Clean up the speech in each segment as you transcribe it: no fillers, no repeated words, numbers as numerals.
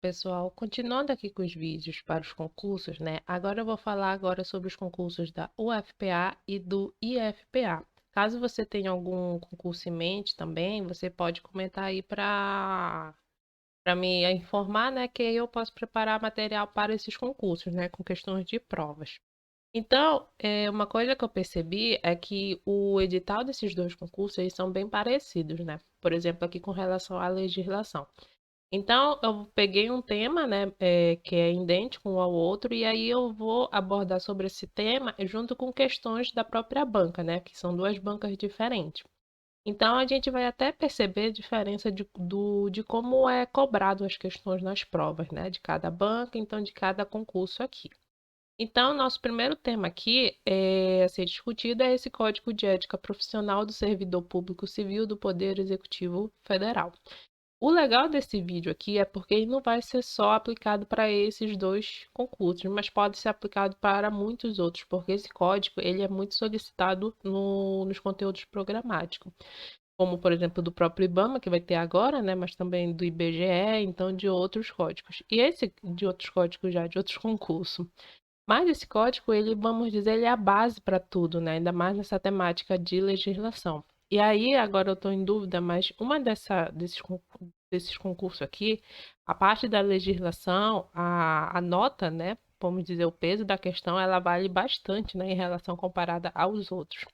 Pessoal, continuando aqui com os vídeos para os concursos, né? Agora eu vou falar agora sobre os concursos da UFPA e do IFPA. Caso você tenha algum concurso em mente também, você pode comentar aí para me informar, né? Que aí eu posso preparar material para esses concursos, né? Com questões de provas. Então, uma coisa que eu percebi é que o edital desses dois concursos, eles são bem parecidos, né? Por exemplo, aqui com relação à legislação. Então, eu peguei um tema, né, que é idêntico um ao outro, e aí eu vou abordar sobre esse tema junto com questões da própria banca, né, que são duas bancas diferentes. Então, a gente vai até perceber a diferença de como é cobrado as questões nas provas, né, de cada banca, então de cada concurso aqui. Então, nosso primeiro tema aqui a ser discutido é esse Código de Ética Profissional do Servidor Público Civil do Poder Executivo Federal. O legal desse vídeo aqui é porque ele não vai ser só aplicado para esses dois concursos, mas pode ser aplicado para muitos outros, porque esse código ele é muito solicitado nos conteúdos programáticos, como por exemplo do próprio IBAMA, que vai ter agora, né, mas também do IBGE, então de outros códigos. E esse de outros códigos já, de outros concursos. Mas esse código, ele, vamos dizer, ele é a base para tudo, né? Ainda mais nessa temática de legislação. E aí, agora eu estou em dúvida, mas desses concursos aqui, a parte da legislação, a nota, né? Vamos dizer, o peso da questão, ela vale bastante, né? Em relação comparada aos outros.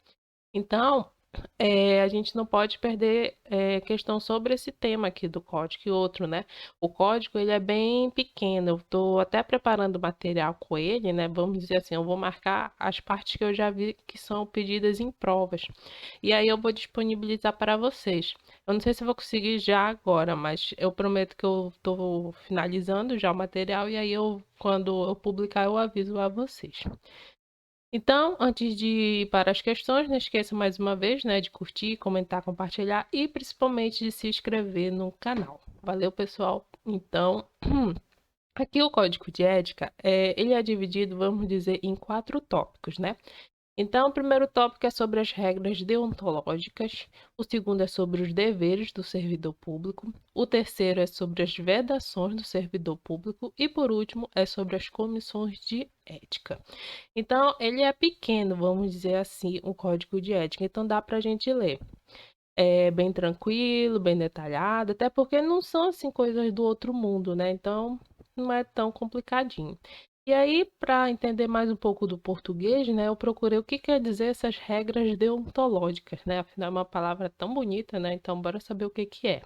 Então, a gente não pode perder questão sobre esse tema aqui do código e outro, né? O código ele é bem pequeno. Eu estou até preparando material com ele, né? Vamos dizer assim, eu vou marcar as partes que eu já vi que são pedidas em provas. E aí eu vou disponibilizar para vocês. Eu não sei se eu vou conseguir já agora, mas eu prometo que eu estou finalizando já o material e aí quando eu publicar, eu aviso a vocês. Então, antes de ir para as questões, não esqueça mais uma vez, né, de curtir, comentar, compartilhar e principalmente de se inscrever no canal. Valeu, pessoal? Então, aqui o código de ética, ele é dividido, vamos dizer, em 4 tópicos, né? Então, o primeiro tópico é sobre as regras deontológicas, o segundo é sobre os deveres do servidor público, o terceiro é sobre as vedações do servidor público e, por último, é sobre as comissões de ética. Então, ele é pequeno, vamos dizer assim, o código de ética, então dá para a gente ler. É bem tranquilo, bem detalhado, até porque não são assim coisas do outro mundo, né? Então, não é tão complicadinho. E aí, para entender mais um pouco do português, né, eu procurei o que quer dizer essas regras deontológicas, né? Afinal, é uma palavra tão bonita, né? Então, bora saber o que que é.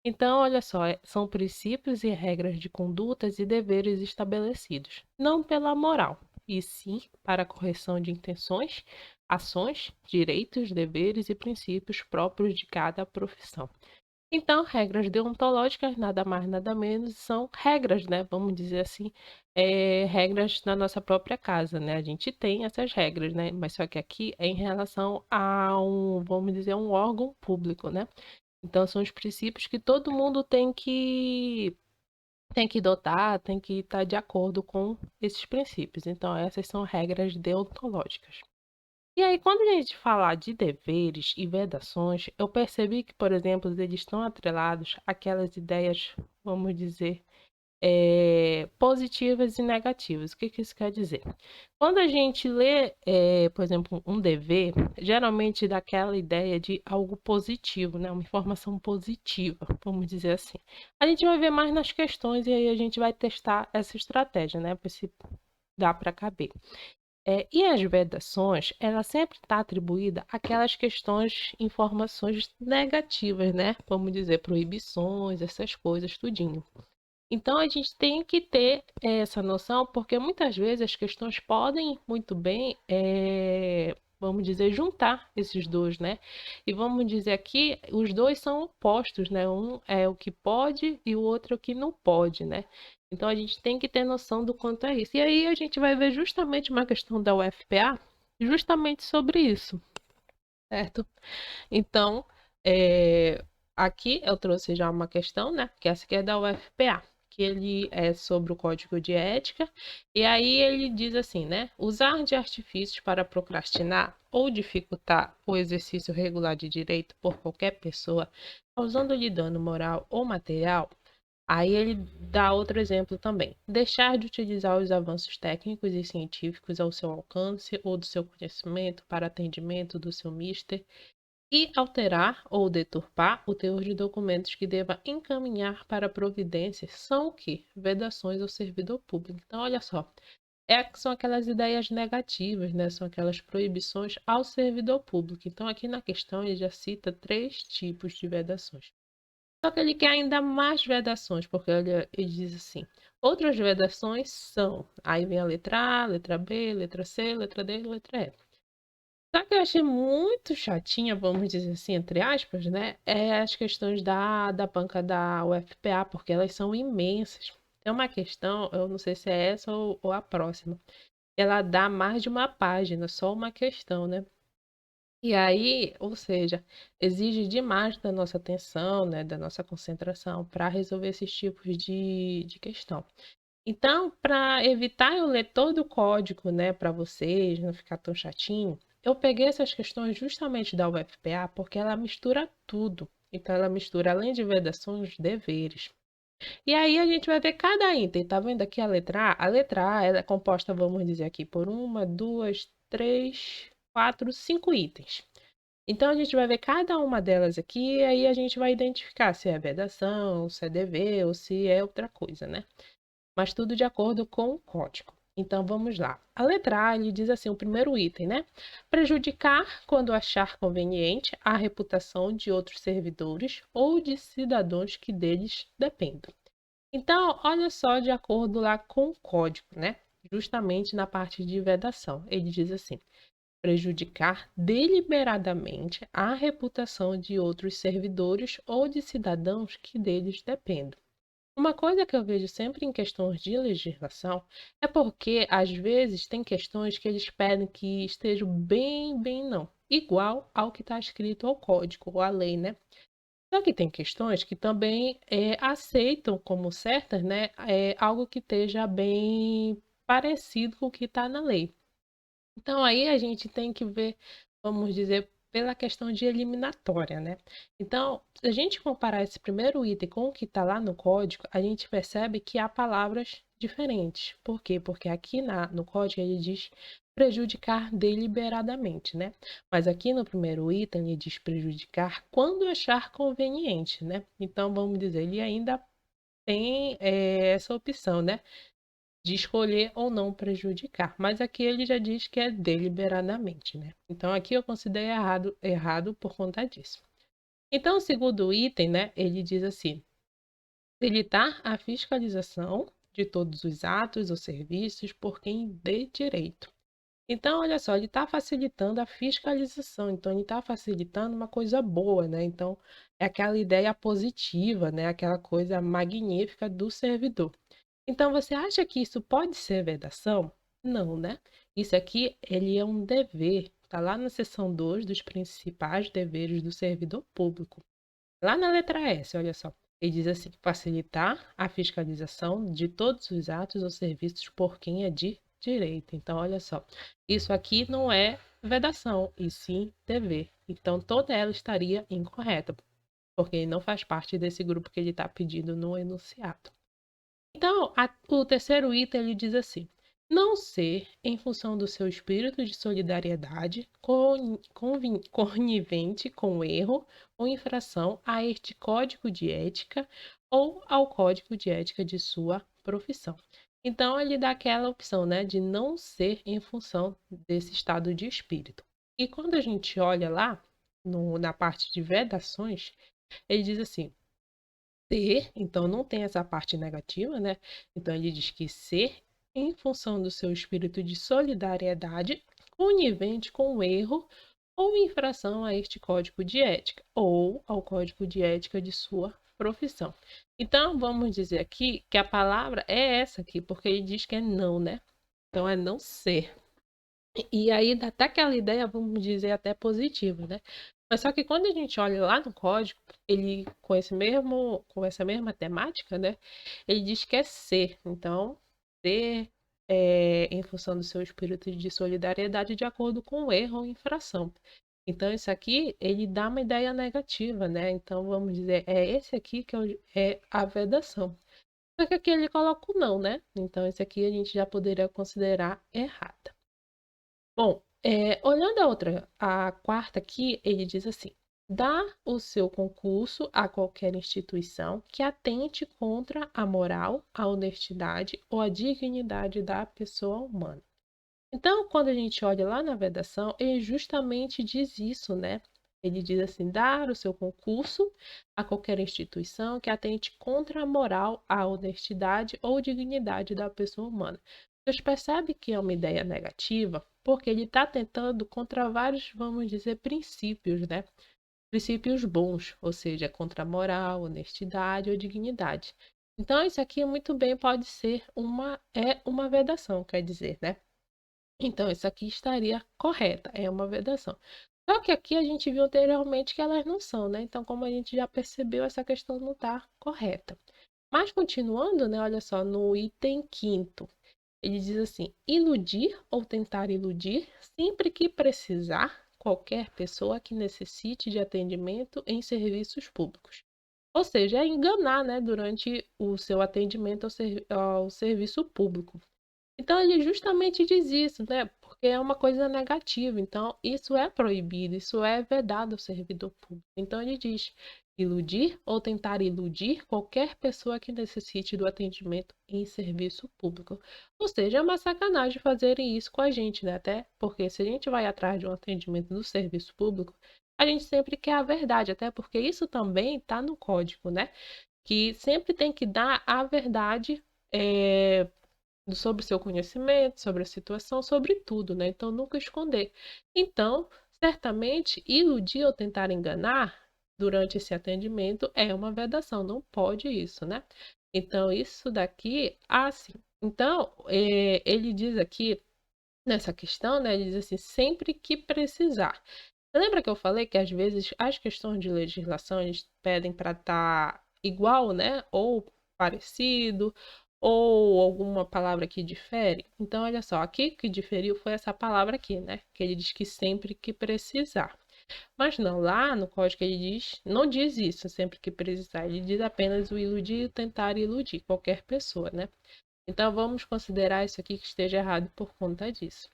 Então, olha só, são princípios e regras de condutas e deveres estabelecidos, não pela moral, e sim para a correção de intenções, ações, direitos, deveres e princípios próprios de cada profissão. Então, regras deontológicas, nada mais, nada menos, são regras, né? Vamos dizer assim, regras na nossa própria casa, né? A gente tem essas regras, né? Mas só que aqui é em relação a vamos dizer, um órgão público, né? Então, são os princípios que todo mundo tem que dotar, tem que estar de acordo com esses princípios. Então, essas são regras deontológicas. E aí, quando a gente fala de deveres e vedações, eu percebi que, por exemplo, eles estão atrelados àquelas ideias, vamos dizer, positivas e negativas. O que que isso quer dizer? Quando a gente lê, por exemplo, um dever, geralmente dá aquela ideia de algo positivo, né? Uma informação positiva, vamos dizer assim. A gente vai ver mais nas questões e aí a gente vai testar essa estratégia, né? Para se dá para caber. E as vedações, ela sempre está atribuída àquelas questões, informações negativas, né? Vamos dizer, proibições, essas coisas, tudinho. Então a gente tem que ter essa noção, porque muitas vezes as questões podem muito bem, vamos dizer, juntar esses dois, né? E vamos dizer aqui, os dois são opostos, né? Um é o que pode e o outro é o que não pode, né? Então a gente tem que ter noção do quanto é isso. E aí a gente vai ver justamente uma questão da UFPA, justamente sobre isso, certo? Então, aqui eu trouxe já uma questão, né? Que essa aqui é da UFPA, que ele é sobre o código de ética. E aí ele diz assim, né? Usar de artifícios para procrastinar ou dificultar o exercício regular de direito por qualquer pessoa, causando-lhe dano moral ou material, Aí ele dá outro exemplo também. Deixar de utilizar os avanços técnicos e científicos ao seu alcance ou do seu conhecimento para atendimento do seu mister e alterar ou deturpar o teor de documentos que deva encaminhar para providências são o quê? Vedações ao servidor público. Então, olha só, são aquelas ideias negativas, né? São aquelas proibições ao servidor público. Então, aqui na questão ele já cita 3 tipos de vedações. Só que ele quer ainda mais vedações, porque ele diz assim: outras vedações são. Aí vem a letra A, letra B, letra C, letra D, letra E. Só que eu achei muito chatinha, vamos dizer assim, entre aspas, né? É as questões da banca da UFPA, porque elas são imensas. Tem uma questão, eu não sei se é essa ou a próxima. Ela dá mais de uma página, só uma questão, né? E aí, ou seja, exige demais da nossa atenção, né, da nossa concentração para resolver esses tipos de questão. Então, para evitar eu ler todo o código, né, para vocês, não ficar tão chatinho, eu peguei essas questões justamente da UFPA porque ela mistura tudo. Então, ela mistura, além de vedações, deveres. E aí a gente vai ver cada item. Tá vendo aqui a letra A? A letra A ela é composta, vamos dizer aqui, por uma, duas, três, quatro, 5 itens. Então a gente vai ver cada uma delas aqui e aí a gente vai identificar se é vedação, se é dever ou se é outra coisa, né? Mas tudo de acordo com o código. Então vamos lá. A letra A ele diz assim, o primeiro item, né? Prejudicar quando achar conveniente a reputação de outros servidores ou de cidadãos que deles dependam. Então, olha só de acordo lá com o código, né? Justamente na parte de vedação. Ele diz assim: prejudicar deliberadamente a reputação de outros servidores ou de cidadãos que deles dependam. Uma coisa que eu vejo sempre em questões de legislação é porque, às vezes, tem questões que eles pedem que estejam bem, não, igual ao que está escrito ao código ou à lei, né? Só que tem questões que também aceitam como certas, né, algo que esteja bem parecido com o que está na lei. Então aí a gente tem que ver, vamos dizer, pela questão de eliminatória, né? Então, se a gente comparar esse primeiro item com o que está lá no código, a gente percebe que há palavras diferentes. Por quê? Porque aqui no código ele diz prejudicar deliberadamente, né? Mas aqui no primeiro item ele diz prejudicar quando achar conveniente, né? Então, vamos dizer, ele ainda tem essa opção, né? De escolher ou não prejudicar. Mas aqui ele já diz que é deliberadamente, né? Então aqui eu considero errado por conta disso. Então, o segundo item, né, ele diz assim: facilitar a fiscalização de todos os atos ou serviços por quem dê direito. Então, olha só, ele está facilitando a fiscalização, então ele está facilitando uma coisa boa, né? Então, é aquela ideia positiva, né? Aquela coisa magnífica do servidor. Então, você acha que isso pode ser vedação? Não, né? Isso aqui, ele é um dever. Está lá na seção 2 dos principais deveres do servidor público. Lá na letra S, olha só. Ele diz assim: facilitar a fiscalização de todos os atos ou serviços por quem é de direito. Então, olha só. Isso aqui não é vedação, e sim dever. Então, toda ela estaria incorreta, porque ele não faz parte desse grupo que ele está pedindo no enunciado. Então, o terceiro item ele diz assim: não ser, em função do seu espírito de solidariedade, conivente com o erro ou infração a este código de ética ou ao código de ética de sua profissão. Então, ele dá aquela opção, né, de não ser em função desse estado de espírito. E quando a gente olha lá, na parte de vedações, ele diz assim: ser, então não tem essa parte negativa, né? Então ele diz que ser, em função do seu espírito de solidariedade, conivente com o erro ou infração a este código de ética, ou ao código de ética de sua profissão. Então, vamos dizer aqui que a palavra é essa aqui, porque ele diz que é não, né? Então, é não ser. E aí dá até aquela ideia, vamos dizer, até positiva, né? Mas só que quando a gente olha lá no código, ele com essa mesma temática, né? Ele diz que é ser. Então, ser em função do seu espírito de solidariedade de acordo com o erro ou infração. Então, isso aqui, ele dá uma ideia negativa, né? Então, vamos dizer, é esse aqui que é a vedação. Só que aqui ele coloca o não, né? Então, esse aqui a gente já poderia considerar errada. Bom, olhando a quarta aqui, ele diz assim: dá o seu concurso a qualquer instituição que atente contra a moral, a honestidade ou a dignidade da pessoa humana. Então, quando a gente olha lá na vedação, ele justamente diz isso, né? Ele diz assim: dar o seu concurso a qualquer instituição que atente contra a moral, a honestidade ou dignidade da pessoa humana. Vocês percebem que é uma ideia negativa, porque ele está tentando contra vários, vamos dizer, princípios, né? Princípios bons, ou seja, contra a moral, honestidade ou dignidade. Então, isso aqui muito bem pode ser uma vedação, quer dizer, né? Então, isso aqui estaria correta, é uma vedação. Só que aqui a gente viu anteriormente que elas não são, né? Então, como a gente já percebeu, essa questão não está correta. Mas continuando, né? Olha só, no item quinto, ele diz assim: iludir ou tentar iludir sempre que precisar qualquer pessoa que necessite de atendimento em serviços públicos. Ou seja, é enganar, né, durante o seu atendimento ao serviço público. Então ele justamente diz isso, né? Porque é uma coisa negativa. Então, isso é proibido, isso é vedado ao servidor público. Então ele diz: iludir ou tentar iludir qualquer pessoa que necessite do atendimento em serviço público. Ou seja, é uma sacanagem fazerem isso com a gente, né? Até porque se a gente vai atrás de um atendimento no serviço público, a gente sempre quer a verdade, até porque isso também está no código, né? Que sempre tem que dar a verdade. Sobre o seu conhecimento, sobre a situação, sobre tudo, né? Então, nunca esconder. Então, certamente, iludir ou tentar enganar durante esse atendimento é uma vedação, não pode isso, né? Então, isso daqui, assim. Então, ele diz aqui, nessa questão, né? Ele diz assim, sempre que precisar. Lembra que eu falei que às vezes as questões de legislação eles pedem para estar igual, né? Ou parecido, ou alguma palavra que difere? Então, olha só, aqui que diferiu foi essa palavra aqui, né? Que ele diz que sempre que precisar. Mas não, lá no código ele diz, não diz isso sempre que precisar, ele diz apenas o iludir e tentar iludir qualquer pessoa, né? Então vamos considerar isso aqui que esteja errado por conta disso.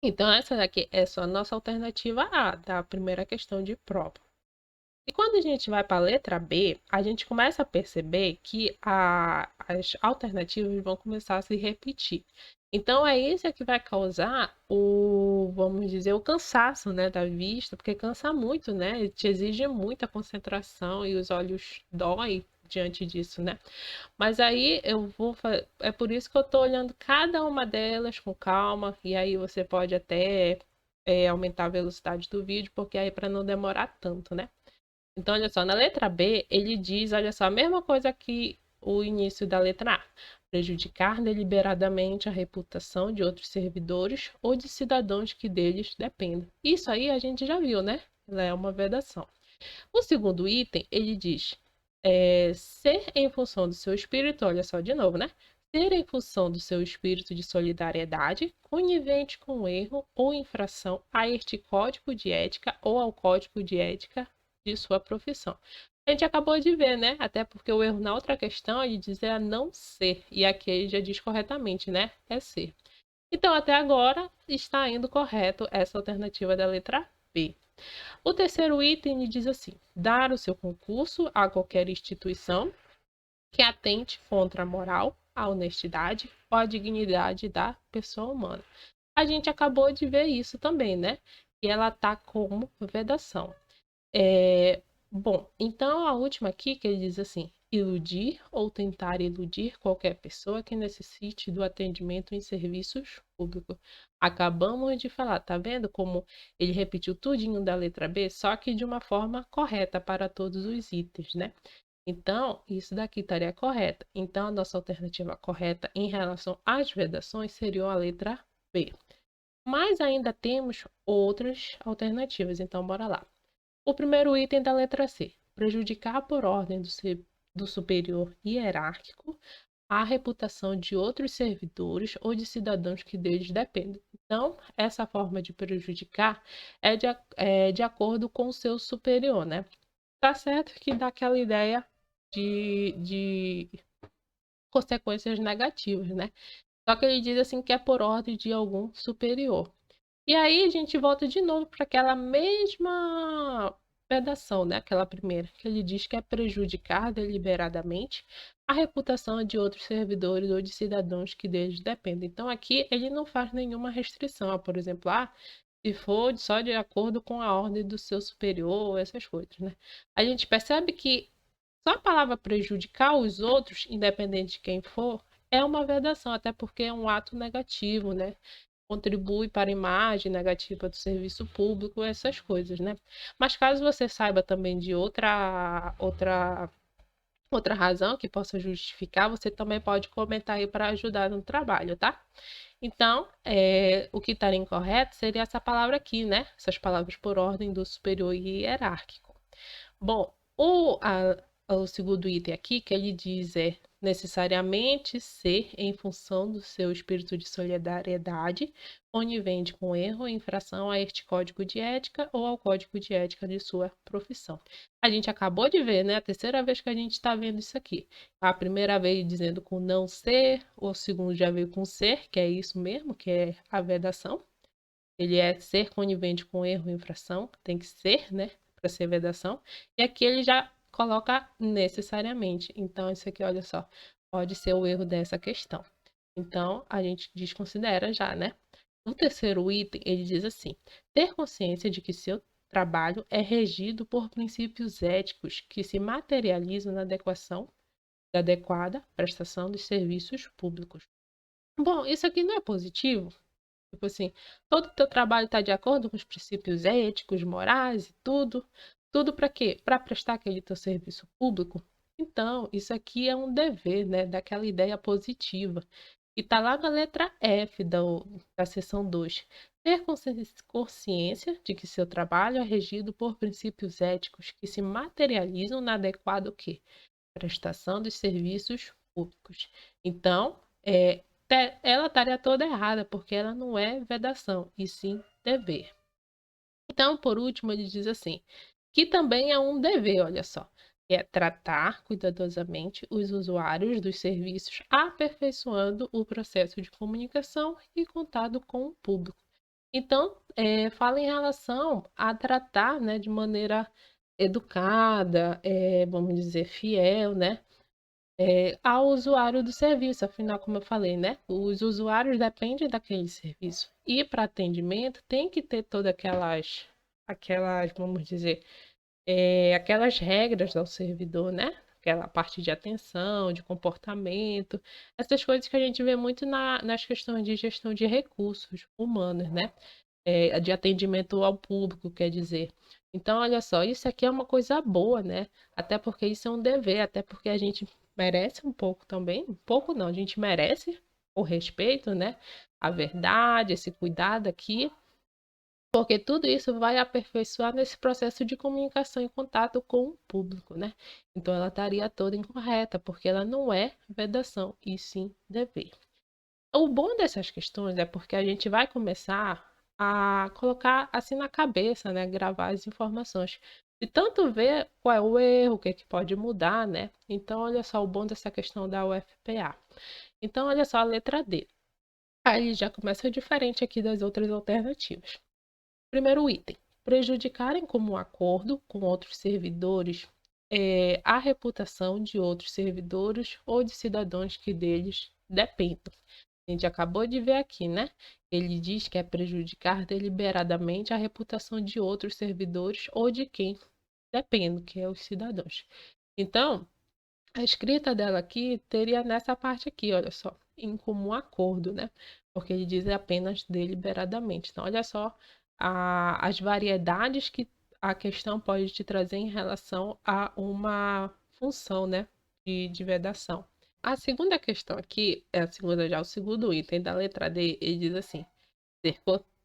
Então, essa daqui é só a nossa alternativa A, da primeira questão de prova. E quando a gente vai para a letra B, a gente começa a perceber que as alternativas vão começar a se repetir. Então, é isso que vai causar vamos dizer, o cansaço, né, da vista, porque cansa muito, né? Ele te exige muita concentração e os olhos doem diante disso, né? Mas aí é por isso que eu tô olhando cada uma delas com calma, e aí você pode até aumentar a velocidade do vídeo, porque aí para não demorar tanto, né? Então, olha só, na letra B, ele diz, olha só, a mesma coisa que o início da letra A. Prejudicar deliberadamente a reputação de outros servidores ou de cidadãos que deles dependam. Isso aí a gente já viu, né? Ela é uma vedação. O segundo item, ele diz ser em função do seu espírito, olha só de novo, né? Ser em função do seu espírito de solidariedade, conivente com o erro ou infração a este código de ética ou ao código de ética de sua profissão. A gente acabou de ver, né? Até porque o erro na outra questão ele diz é não ser, e aqui ele já diz corretamente, né? É ser. Então, até agora está indo correto essa alternativa da letra B. O terceiro item diz assim: dar o seu concurso a qualquer instituição que atente contra a moral, a honestidade ou a dignidade da pessoa humana. A gente acabou de ver isso também, né? Que ela tá como vedação. Bom, então a última aqui que ele diz assim: iludir ou tentar iludir qualquer pessoa que necessite do atendimento em serviços públicos. Acabamos de falar, tá vendo como ele repetiu tudinho da letra B, só que de uma forma correta para todos os itens, né? Então, isso daqui estaria correta. Então, a nossa alternativa correta em relação às vedações seria a letra B. Mas ainda temos outras alternativas, então bora lá. O primeiro item da letra C: prejudicar por ordem do superior hierárquico a reputação de outros servidores ou de cidadãos que deles dependem. Então, essa forma de prejudicar é de acordo com o seu superior, né? Tá certo que dá aquela ideia de consequências negativas, né? Só que ele diz assim que é por ordem de algum superior. E aí a gente volta de novo para aquela mesma vedação, né? Aquela primeira, que ele diz que é prejudicar deliberadamente a reputação de outros servidores ou de cidadãos que deles dependem. Então aqui ele não faz nenhuma restrição, por exemplo, se for só de acordo com a ordem do seu superior, essas coisas, né? A gente percebe que só a palavra prejudicar os outros, independente de quem for, é uma vedação, até porque é um ato negativo, né? Contribui para a imagem negativa do serviço público, essas coisas, né? Mas caso você saiba também de outra razão que possa justificar, você também pode comentar aí para ajudar no trabalho, tá? Então, o que estaria incorreto seria essa palavra aqui, né? Essas palavras por ordem do superior e hierárquico. Bom, o segundo item aqui, que ele diz necessariamente ser em função do seu espírito de solidariedade, conivente com erro ou infração a este código de ética ou ao código de ética de sua profissão. A gente acabou de ver, né? A terceira vez que a gente está vendo isso aqui. A primeira vez dizendo com não ser, o segundo já veio com ser, que é isso mesmo, que é a vedação. Ele é ser conivente com erro ou infração, tem que ser, né, para ser vedação. E aqui ele já coloca necessariamente. Então, isso aqui, olha só, pode ser o erro dessa questão. Então, a gente desconsidera já, né? O terceiro item, ele diz assim: ter consciência de que seu trabalho é regido por princípios éticos que se materializam na da adequada prestação dos serviços públicos. Bom, isso aqui não é positivo? Tipo assim, todo o teu trabalho está de acordo com os princípios éticos, morais e tudo. Tudo para quê? Para prestar aquele teu serviço público. Então, isso aqui é um dever, né? Daquela ideia positiva. E tá lá na letra F da seção 2. Ter consciência de que seu trabalho é regido por princípios éticos que se materializam na adequada o quê? Prestação dos serviços públicos. Então, ela estaria toda errada, porque ela não é vedação, e sim dever. Então, por último, ele diz assim, que também é um dever, olha só, que é tratar cuidadosamente os usuários dos serviços, aperfeiçoando o processo de comunicação e contato com o público. Então, fala em relação a tratar, né, de maneira educada, vamos dizer, fiel, né, ao usuário do serviço. Afinal, como eu falei, né? Os usuários dependem daquele serviço. E para atendimento tem que ter todas vamos dizer, aquelas regras ao servidor, né? Aquela parte de atenção, de comportamento, essas coisas que a gente vê muito nas questões de gestão de recursos humanos, né? De atendimento ao público, quer dizer. Então, olha só, isso aqui é uma coisa boa, né? Até porque isso é um dever, até porque a gente merece um pouco também, um pouco não, a gente merece o respeito, né? A verdade, esse cuidado aqui, porque tudo isso vai aperfeiçoar nesse processo de comunicação e contato com o público, né? Então, ela estaria toda incorreta, porque ela não é vedação, e sim dever. O bom dessas questões é porque a gente vai começar a colocar assim na cabeça, né? Gravar as informações. E tanto ver qual é o erro, o que é que pode mudar, né? Então, olha só o bom dessa questão da UFPA. Então, olha só a letra D. Aí já começa diferente aqui das outras alternativas. Primeiro item: prejudicar em comum acordo com outros servidores a reputação de outros servidores ou de cidadãos que deles dependam. A gente acabou de ver aqui, né? Ele diz que é prejudicar deliberadamente a reputação de outros servidores ou de quem depende, que é os cidadãos. Então, a escrita dela aqui teria nessa parte aqui, olha só, em comum acordo, né? Porque ele diz apenas deliberadamente. Então, olha só as variedades que a questão pode te trazer em relação a uma função, né, de vedação. A segunda questão aqui, o segundo item da letra D, ele diz assim: ser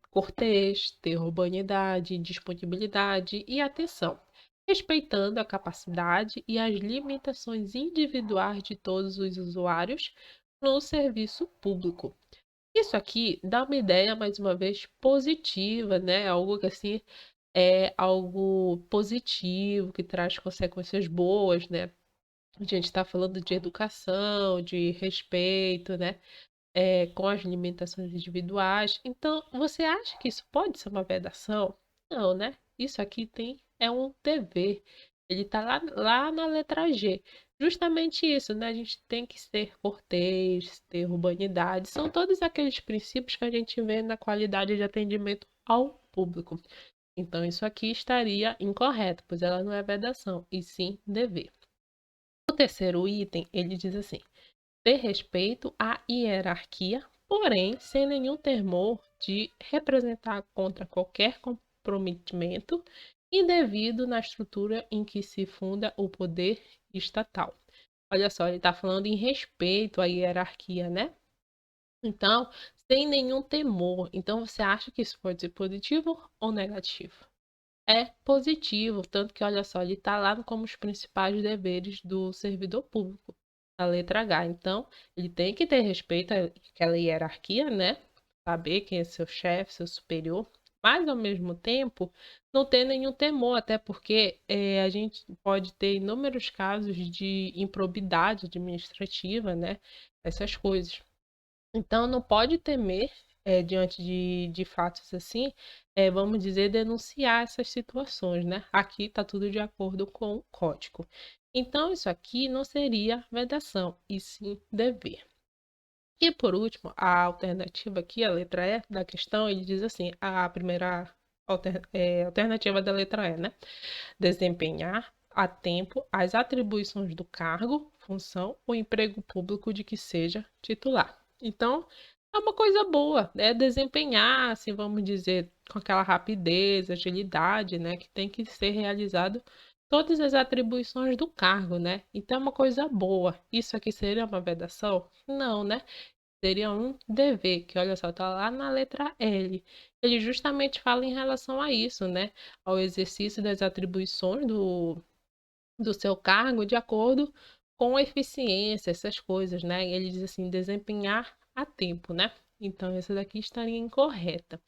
cortês, ter urbanidade, disponibilidade e atenção, respeitando a capacidade e as limitações individuais de todos os usuários no serviço público. Isso aqui dá uma ideia, mais uma vez, positiva, né? Algo que assim é algo positivo, que traz consequências boas, né? A gente está falando de educação, de respeito, né? Com as limitações individuais. Então, você acha que isso pode ser uma vedação? Não, né? Isso aqui é um dever. Ele está lá na letra G. Justamente isso, né? A gente tem que ser cortês, ter urbanidade. São todos aqueles princípios que a gente vê na qualidade de atendimento ao público. Então, isso aqui estaria incorreto, pois ela não é vedação, e sim dever. O terceiro item, ele diz assim: ter respeito à hierarquia, porém sem nenhum temor de representar contra qualquer comprometimento indevido na estrutura em que se funda o poder estatal. Olha só, ele está falando em respeito à hierarquia, né? Então, sem nenhum temor. Então, você acha que isso pode ser positivo ou negativo? É positivo, tanto que, olha só, ele está lá como os principais deveres do servidor público, a letra H. Então, ele tem que ter respeito àquela hierarquia, né? Saber quem é seu chefe, seu superior, mas ao mesmo tempo não ter nenhum temor, até porque a gente pode ter inúmeros casos de improbidade administrativa, né? Essas coisas. Então, não pode temer, diante de fatos assim, vamos dizer, denunciar essas situações, né? Aqui está tudo de acordo com o código. Então, isso aqui não seria vedação, e sim dever. E por último, a alternativa aqui, a letra E da questão, ele diz assim: a primeira alternativa da letra E, né? Desempenhar a tempo as atribuições do cargo, função ou emprego público de que seja titular. Então, é uma coisa boa, né? Desempenhar, assim, vamos dizer, com aquela rapidez, agilidade, né? Que tem que ser realizado todas as atribuições do cargo, né? Então, é uma coisa boa. Isso aqui seria uma vedação? Não, né? Seria um dever, que olha só, tá lá na letra L. Ele justamente fala em relação a isso, né? Ao exercício das atribuições do seu cargo de acordo com a eficiência, essas coisas, né? Ele diz assim, desempenhar a tempo, né? Então, essa daqui estaria incorreta.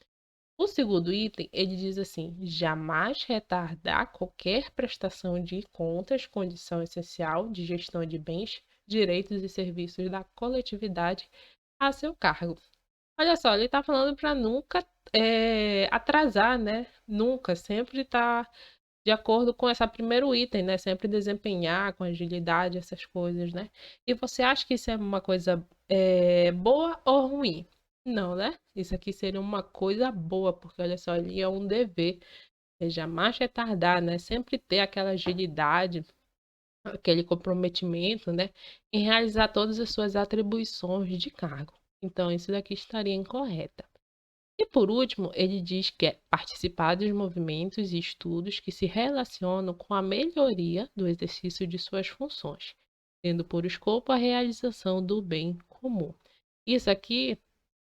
O segundo item, ele diz assim: jamais retardar qualquer prestação de contas, condição essencial de gestão de bens, direitos e serviços da coletividade a seu cargo. Olha só, ele está falando para nunca atrasar, né? Nunca, sempre estar de acordo com esse primeiro item, né? Sempre desempenhar com agilidade essas coisas, né? E você acha que isso é uma coisa boa ou ruim? Não, né? Isso aqui seria uma coisa boa, porque olha só, ele é um dever, é jamais retardar, né? Sempre ter aquela agilidade, aquele comprometimento, né? Em realizar todas as suas atribuições de cargo. Então, isso daqui estaria incorreta. E por último, ele diz que é participar dos movimentos e estudos que se relacionam com a melhoria do exercício de suas funções, tendo por escopo a realização do bem comum. Isso aqui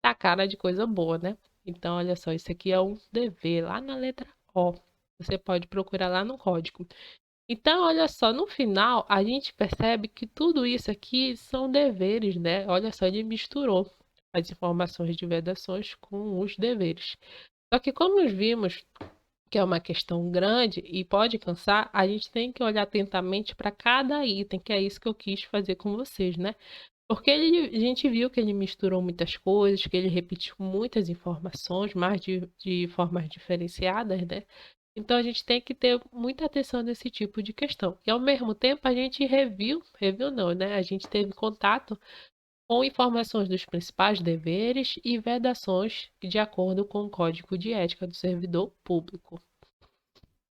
tá cara de coisa boa, né? Então, olha só, isso aqui é um dever lá na letra O. Você pode procurar lá no código. Então, olha só, no final a gente percebe que tudo isso aqui são deveres, né? Olha só, ele misturou as informações de vedações com os deveres. Só que como nós vimos que é uma questão grande e pode cansar, a gente tem que olhar atentamente para cada item, que é isso que eu quis fazer com vocês, né? Porque a gente viu que ele misturou muitas coisas, que ele repetiu muitas informações, mas de formas diferenciadas, né? Então a gente tem que ter muita atenção nesse tipo de questão. E ao mesmo tempo a gente reviu não, né? A gente teve contato com informações dos principais deveres e vedações de acordo com o Código de Ética do Servidor Público.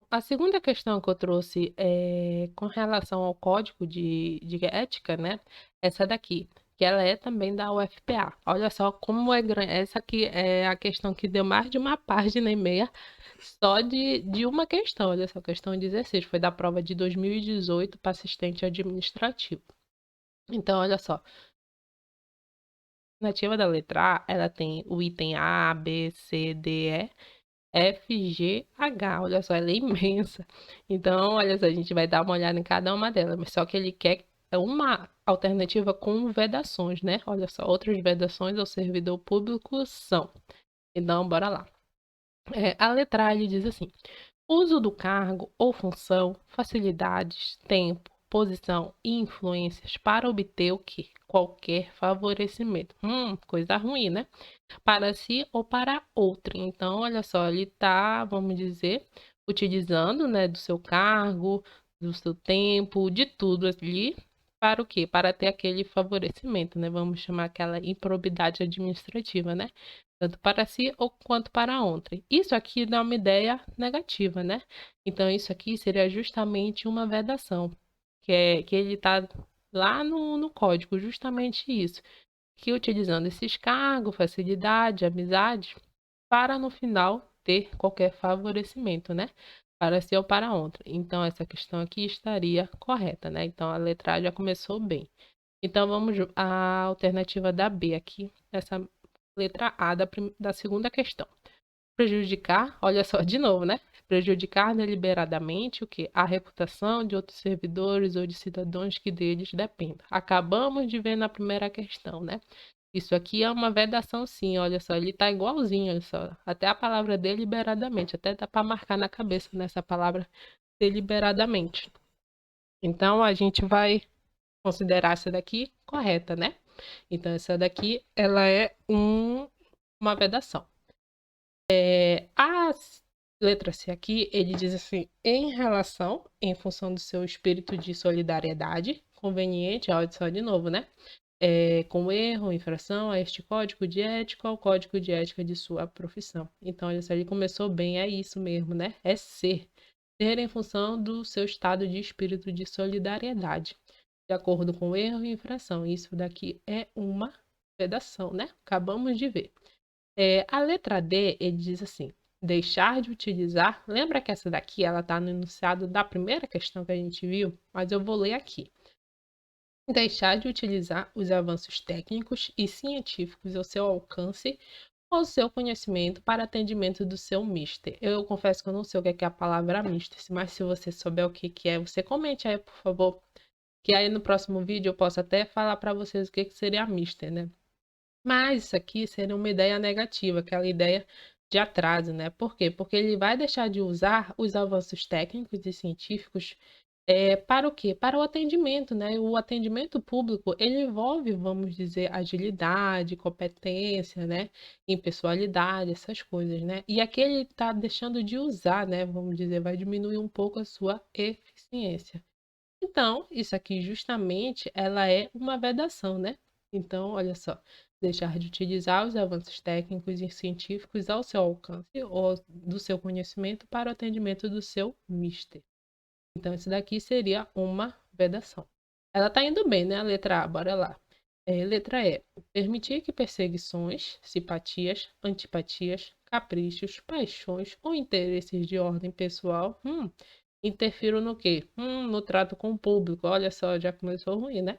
A segunda questão que eu trouxe é com relação ao Código de Ética, né? Essa daqui, que ela é também da UFPA. Olha só como é grande. Essa aqui é a questão que deu mais de uma página e meia só de uma questão. Olha só, questão 16, foi da prova de 2018 para assistente administrativo. Então, olha só, a alternativa da letra A, ela tem o item A, B, C, D, E, F, G, H. Olha só, ela é imensa. Então, olha só, a gente vai dar uma olhada em cada uma delas, mas só que ele quer é uma alternativa com vedações, né? Olha só, outras vedações ao servidor público são. Então, bora lá. A letra A ele diz assim: uso do cargo ou função, facilidades, tempo, posição e influências para obter o quê? Qualquer favorecimento. Coisa ruim, né? Para si ou para outrem. Então, olha só, ele está, vamos dizer, utilizando, né, do seu cargo, do seu tempo, de tudo ali, para o quê? Para ter aquele favorecimento, né? Vamos chamar aquela improbidade administrativa, né? Tanto para si ou quanto para outrem. Isso aqui dá uma ideia negativa, né? Então, isso aqui seria justamente uma vedação, que ele está lá no código, justamente isso, que utilizando esses cargos, facilidade, amizade, para no final ter qualquer favorecimento, né? Para si ou para outra. Então, essa questão aqui estaria correta, né? Então, a letra A já começou bem. Então, vamos à alternativa da B aqui, essa letra A da segunda questão. Prejudicar, olha só, de novo, né? Prejudicar deliberadamente o que? A reputação de outros servidores ou de cidadãos que deles dependam. Acabamos de ver na primeira questão, né? Isso aqui é uma vedação, sim, olha só, ele tá igualzinho, olha só. Até a palavra deliberadamente, até dá para marcar na cabeça nessa palavra deliberadamente. Então, a gente vai considerar essa daqui correta, né? Então, essa daqui, ela é uma vedação. A letra C aqui, ele diz assim, em relação, em função do seu espírito de solidariedade, conveniente, olha só de novo, né? Com erro, infração a este código de ética, ao código de ética de sua profissão. Então, olha só, ele começou bem, é isso mesmo, né? É ser. Ser em função do seu estado de espírito de solidariedade, de acordo com erro e infração. Isso daqui é uma vedação, né? Acabamos de ver. A letra D, ele diz assim, deixar de utilizar. Lembra que essa daqui, ela está no enunciado da primeira questão que a gente viu? Mas eu vou ler aqui. Deixar de utilizar os avanços técnicos e científicos ao seu alcance ou seu conhecimento para atendimento do seu mister. Eu confesso que eu não sei o que é a palavra mister, mas se você souber o que é, você comente aí, por favor. Que aí no próximo vídeo eu posso até falar para vocês o que seria a mister, né? Mas isso aqui seria uma ideia negativa, aquela ideia de atraso, né? Por quê? Porque ele vai deixar de usar os avanços técnicos e científicos para o quê? Para o atendimento, né? O atendimento público, ele envolve, vamos dizer, agilidade, competência, né? Impessoalidade, essas coisas, né? E aqui ele está deixando de usar, né? Vamos dizer, vai diminuir um pouco a sua eficiência. Então, isso aqui justamente, ela é uma vedação, né? Então, olha só, deixar de utilizar os avanços técnicos e científicos ao seu alcance ou do seu conhecimento para o atendimento do seu mister. Então, isso daqui seria uma vedação. Ela tá indo bem, né? A letra A, bora lá. Letra E. Permitir que perseguições, simpatias, antipatias, caprichos, paixões ou interesses de ordem pessoal interfiram no quê? No trato com o público. Olha só, já começou ruim, né?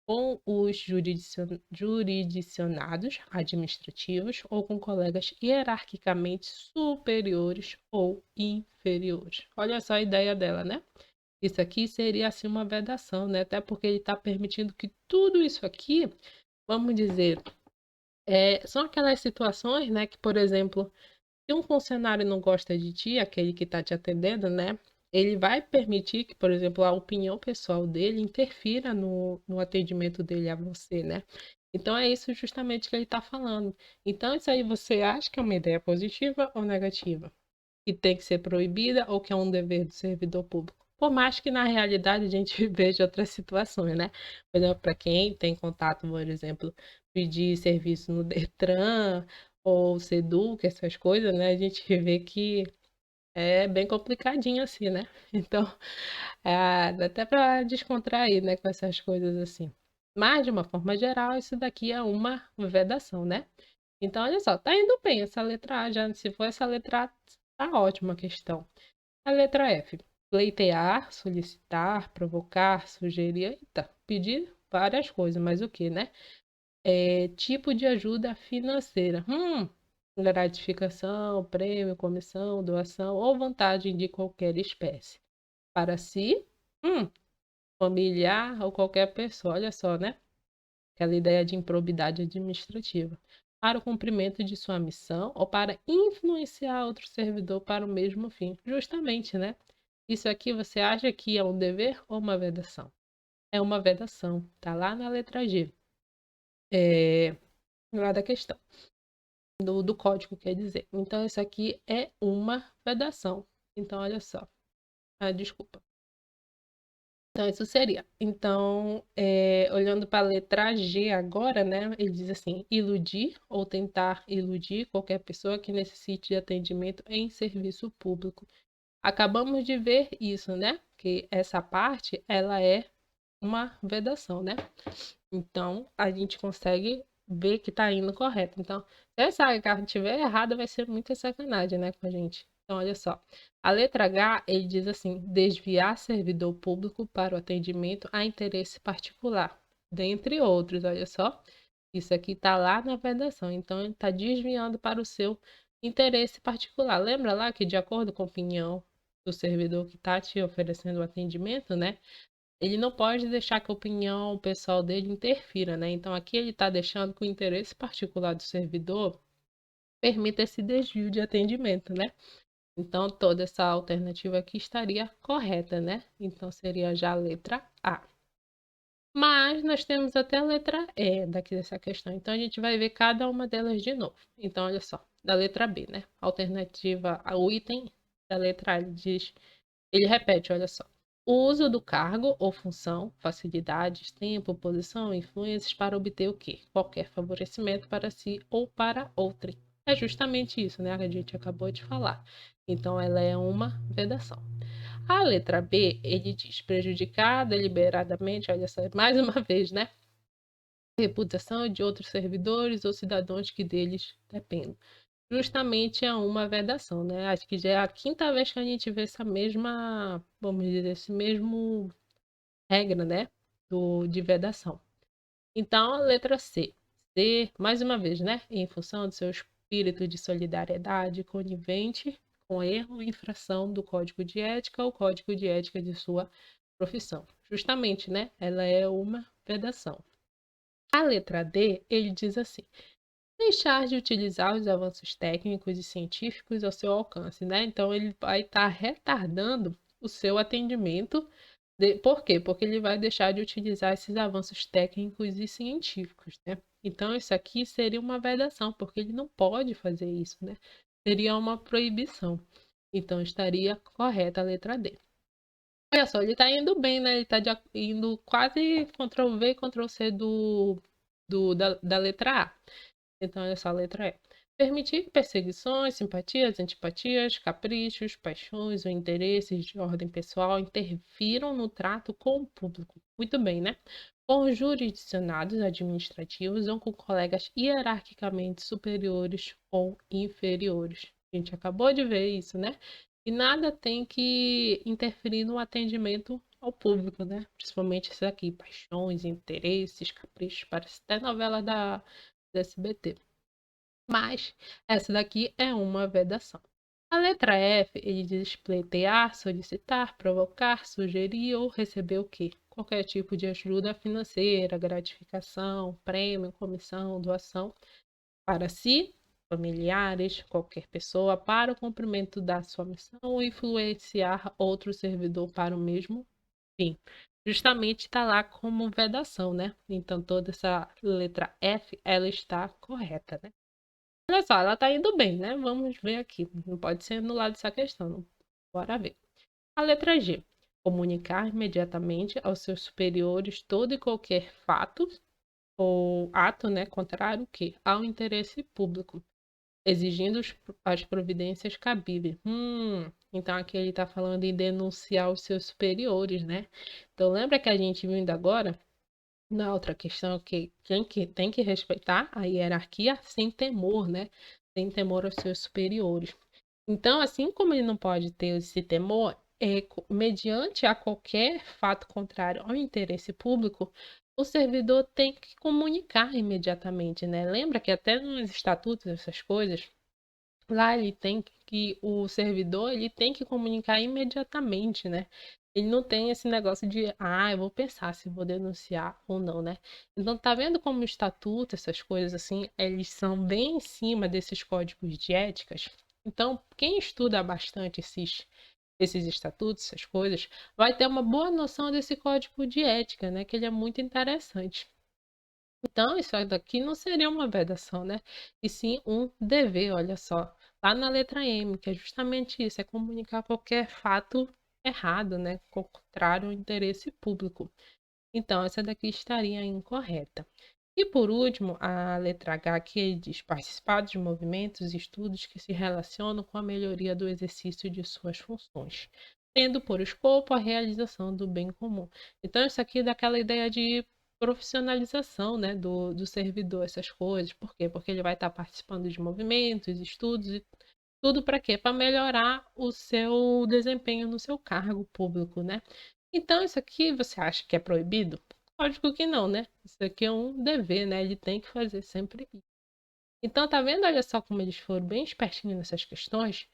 Com os jurisdicionados administrativos ou com colegas hierarquicamente superiores ou inferiores. Olha só a ideia dela, né? Isso aqui seria assim uma vedação, né? Até porque ele está permitindo que tudo isso aqui, vamos dizer, são aquelas situações, né? Que, por exemplo, se um funcionário não gosta de ti, aquele que está te atendendo, né? Ele vai permitir que, por exemplo, a opinião pessoal dele interfira no atendimento dele a você, né? Então é isso justamente que ele está falando. Então, isso aí você acha que é uma ideia positiva ou negativa? Que tem que ser proibida ou que é um dever do servidor público? Por mais que na realidade a gente veja outras situações, né? Por exemplo, para quem tem contato, por exemplo, pedir serviço no Detran ou Seduc, essas coisas, né? A gente vê que é bem complicadinho assim, né? Então, dá até para descontrair, né, com essas coisas assim. Mas, de uma forma geral, isso daqui é uma vedação, né? Então, olha só, tá indo bem essa letra A, já se for essa letra A, tá ótima a questão. A letra F, pleitear, solicitar, provocar, sugerir, eita, pedir várias coisas, mas o que, né? Tipo de ajuda financeira. Gratificação, prêmio, comissão, doação ou vantagem de qualquer espécie. Para si, familiar ou qualquer pessoa. Olha só, né? Aquela ideia de improbidade administrativa. Para o cumprimento de sua missão ou para influenciar outro servidor para o mesmo fim. Justamente, né? Isso aqui você acha que é um dever ou uma vedação? É uma vedação. Tá lá na letra G. Lá da questão. Do código, quer dizer. Então, isso aqui é uma vedação. Então, olha só. Ah, desculpa. Então, isso seria. Então, olhando para a letra G agora, né? Ele diz assim: iludir ou tentar iludir qualquer pessoa que necessite de atendimento em serviço público. Acabamos de ver isso, né? Que essa parte, ela é uma vedação, né? Então, a gente consegue ver que tá indo correto. Então, se essa carta estiver errada, vai ser muita sacanagem, né, com a gente. Então, olha só. A letra H, ele diz assim: desviar servidor público para o atendimento a interesse particular, dentre outros. Olha só. Isso aqui tá lá na vedação. Então, ele está desviando para o seu interesse particular. Lembra lá que, de acordo com a opinião do servidor que está te oferecendo o atendimento, né? Ele não pode deixar que a opinião pessoal dele interfira, né? Então aqui ele está deixando que o interesse particular do servidor permita esse desvio de atendimento, né? Então toda essa alternativa aqui estaria correta, né? Então seria já a letra A. Mas nós temos até a letra E daqui dessa questão. Então a gente vai ver cada uma delas de novo. Então olha só, da letra B, né? Alternativa, o item da letra A, ele repete, olha só. O uso do cargo ou função, facilidades, tempo, posição, influências para obter o quê? Qualquer favorecimento para si ou para outrem. É justamente isso, né? Que a gente acabou de falar. Então, ela é uma vedação. A letra B, ele diz prejudicar deliberadamente, olha só, mais uma vez, né? Reputação de outros servidores ou cidadãos que deles dependem. Justamente é uma vedação, né? Acho que já é a quinta vez que a gente vê essa mesma, vamos dizer, esse mesmo regra, né? De vedação. Então, a letra C. C, mais uma vez, né? Em função do seu espírito de solidariedade conivente com erro e infração do código de ética ou código de ética de sua profissão. Justamente, né? Ela é uma vedação. A letra D, ele diz assim: deixar de utilizar os avanços técnicos e científicos ao seu alcance, né? Então ele vai estar retardando o seu atendimento. Por quê? Porque ele vai deixar de utilizar esses avanços técnicos e científicos, né? Então isso aqui seria uma vedação, porque ele não pode fazer isso, né? Seria uma proibição. Então estaria correta a letra D. Olha só, ele está indo bem, né? Ele está indo quase Ctrl V, Ctrl C da letra A. Então, essa letra é: permitir perseguições, simpatias, antipatias, caprichos, paixões ou interesses de ordem pessoal interfiram no trato com o público. Muito bem, né? Com jurisdicionados administrativos ou com colegas hierarquicamente superiores ou inferiores. A gente acabou de ver isso, né? E nada tem que interferir no atendimento ao público, né? Principalmente isso aqui, paixões, interesses, caprichos, parece até novela da SBT. Mas essa daqui é uma vedação. A letra F, ele diz pleitear, solicitar, provocar, sugerir ou receber o quê? Qualquer tipo de ajuda financeira, gratificação, prêmio, comissão, doação para si, familiares, qualquer pessoa, para o cumprimento da sua missão ou influenciar outro servidor para o mesmo fim. Justamente está lá como vedação, né? Então toda essa letra F, ela está correta, né? Olha só, ela tá indo bem, né? Vamos ver aqui. Não pode ser anulada essa questão. Não. Bora ver. A letra G. Comunicar imediatamente aos seus superiores todo e qualquer fato ou ato, né, contrário ao interesse público, exigindo as providências cabíveis. Então aqui ele está falando em denunciar os seus superiores, né? Então lembra que a gente viu ainda agora na outra questão que tem que respeitar a hierarquia sem temor, né? Sem temor aos seus superiores. Então, assim como ele não pode ter esse temor, mediante a qualquer fato contrário ao interesse público, o servidor tem que comunicar imediatamente, né? Lembra que até nos estatutos, essas coisas, lá ele tem que o servidor ele tem que comunicar imediatamente, né? ele não tem esse negócio de, eu vou pensar se vou denunciar ou não, né? Então, tá vendo como o estatuto, essas coisas assim, eles são bem em cima desses códigos de éticas? Então, quem estuda bastante esses estatutos, essas coisas, vai ter uma boa noção desse código de ética, né? Que ele é muito interessante. Então, isso daqui não seria uma vedação, né? E sim um dever, olha só. Lá na letra M, que é justamente isso, é comunicar qualquer fato errado, né? Contrário ao interesse público. Então, essa daqui estaria incorreta. E por último, a letra H, que diz participar de movimentos e estudos que se relacionam com a melhoria do exercício de suas funções, tendo por escopo a realização do bem comum. Então, isso aqui dá aquela ideia de profissionalização, né, do servidor, essas coisas. Por quê? Porque ele vai estar participando de movimentos, estudos e tudo para quê? Para melhorar o seu desempenho no seu cargo público, né? Então, isso aqui você acha que é proibido? Lógico que não, né? Isso aqui é um dever, né? Ele tem que fazer sempre isso. Então, tá vendo? Olha só como eles foram bem espertinhos nessas questões.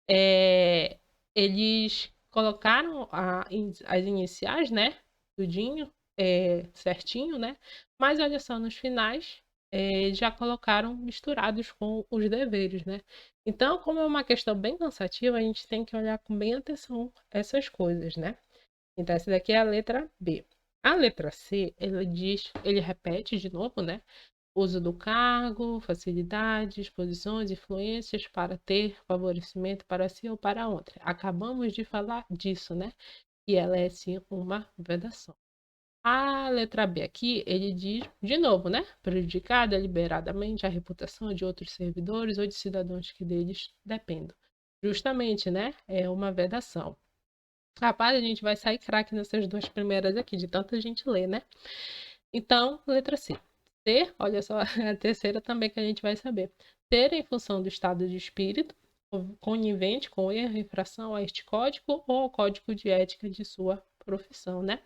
É, eles colocaram as iniciais, né? Tudinho, certinho, né? Mas olha só, nos finais já colocaram misturados com os deveres, né? Então, como é uma questão bem cansativa, a gente tem que olhar com bem atenção essas coisas, né? Então, essa daqui é a letra B. A letra C, ele repete de novo, né? Uso do cargo, facilidades, posições, influências para ter favorecimento para si ou para outra. Acabamos de falar disso, né? E ela é sim uma vedação. A letra B aqui, ele diz, de novo, né? Prejudicar deliberadamente a reputação de outros servidores ou de cidadãos que deles dependam. Justamente, né? É uma vedação. Rapaz, a gente vai sair craque nessas duas primeiras aqui, de tanta gente ler, né? Então, letra C. Ter, olha só, a terceira também que a gente vai saber. Ter em função do estado de espírito, conivente com erro, infração a este código ou ao código de ética de sua profissão, né?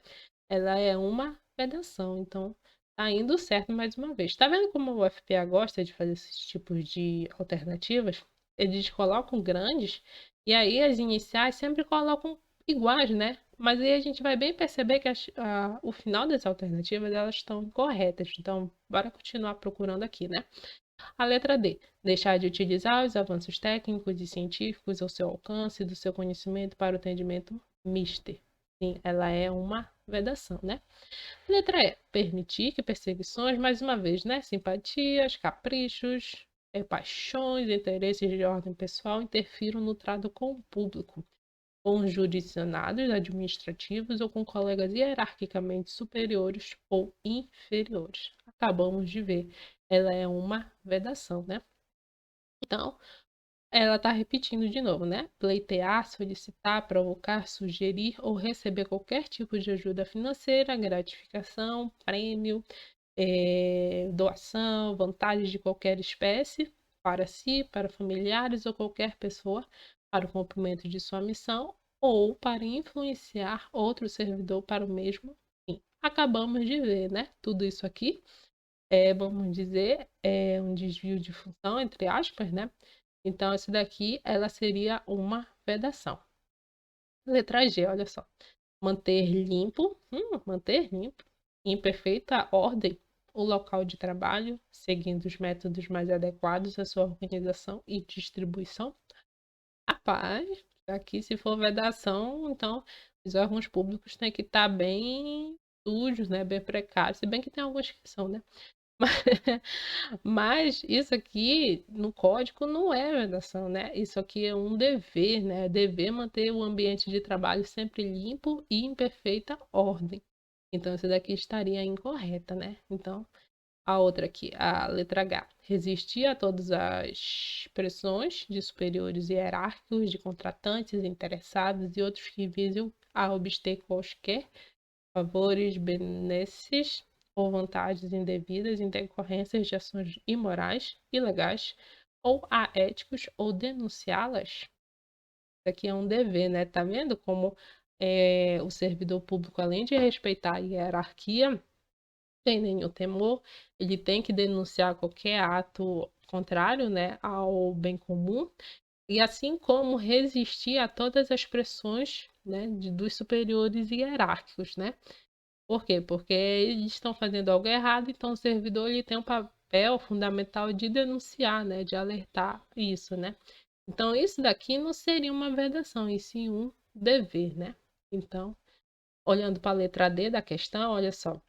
Ela é uma vedação, então tá indo certo mais uma vez. Tá vendo como o FPA gosta de fazer esses tipos de alternativas? Eles colocam grandes e aí as iniciais sempre colocam iguais, né? Mas aí a gente vai bem perceber que o final das alternativas elas estão incorretas. Então, bora continuar procurando aqui, né? A letra D. Deixar de utilizar os avanços técnicos e científicos ao seu alcance do seu conhecimento para o atendimento mister. Sim, ela é uma vedação, né? Letra E. Permitir que perseguições, mais uma vez, né? Simpatias, caprichos, paixões, interesses de ordem pessoal interfiram no trato com o público, com jurisdicionados administrativos ou com colegas hierarquicamente superiores ou inferiores. Acabamos de ver, ela é uma vedação, né? Então, ela está repetindo de novo, né? Pleitear, solicitar, provocar, sugerir ou receber qualquer tipo de ajuda financeira, gratificação, prêmio, doação, vantagens de qualquer espécie para si, para familiares ou qualquer pessoa para o cumprimento de sua missão ou para influenciar outro servidor para o mesmo fim. Acabamos de ver, né? Tudo isso aqui vamos dizer, é um desvio de função, entre aspas, né? Então, esse daqui, ela seria uma vedação. Letra G, olha só. Manter limpo, em perfeita ordem, o local de trabalho, seguindo os métodos mais adequados à sua organização e distribuição. Rapaz, aqui se for vedação, então os órgãos públicos têm que estar bem sujos, né? Bem precários, se bem que tem alguns que são, né? Mas isso aqui no código não é vedação, né? Isso aqui é um dever, né? Dever manter o ambiente de trabalho sempre limpo e em perfeita ordem. Então, essa daqui estaria incorreta, né? Então, a outra aqui, a letra H. Resistir a todas as pressões de superiores hierárquicos, de contratantes, interessados e outros que visam a obter quaisquer favores, benesses ou vantagens indevidas em decorrências de ações imorais, ilegais ou aéticos ou denunciá-las. Isso aqui é um dever, né? Tá vendo como o servidor público, além de respeitar a hierarquia, tem nenhum temor, ele tem que denunciar qualquer ato contrário, né, ao bem comum, e assim como resistir a todas as pressões né, dos superiores hierárquicos, né? Por quê? Porque eles estão fazendo algo errado, então o servidor ele tem um papel fundamental de denunciar, né, de alertar isso, né? Então isso daqui não seria uma vedação, e sim um dever, né? Então, olhando para a letra D da questão, olha só.